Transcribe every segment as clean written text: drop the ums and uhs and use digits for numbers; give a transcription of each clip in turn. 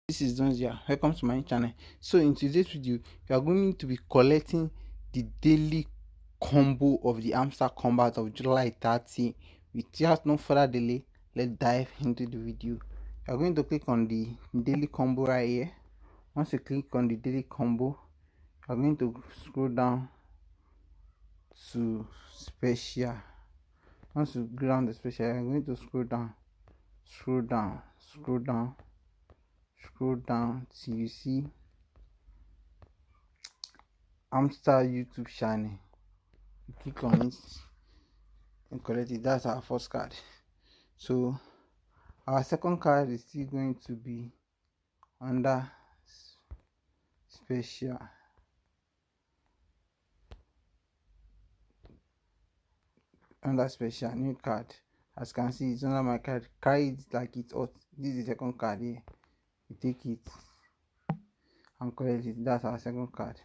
This is Donzia. Welcome to my channel. So in today's video, we are going to be collecting the daily combo of the Hamster Kombat of July 30. Without no further delay, let's dive into the video. You are going to click on the daily combo right here. Once you click on the daily combo, you are going to scroll down to special. Once you go down the special, you are going to scroll down, scroll down till you see Hamster YouTube channel. You click on it and collect it. That's our first card. So our second card is still going to be under special. Under special new card. As you can see, it's under my card. Carry it like it's hot. This is the second card here. You take it and collect it. That's our second card.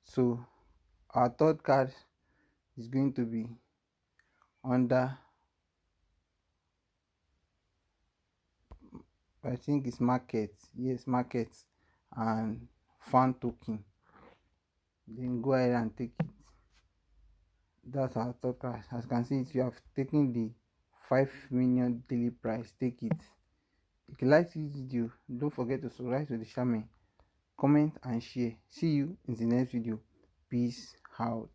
So our third card is going to be under, I think it's market. Yes, market and fan token. Then go ahead and take it. That's our third card. As you can see, if you have taken the 5 million daily price, take it. If you like this video, don't forget to subscribe to the channel, comment and share. See you in the next video. Peace out.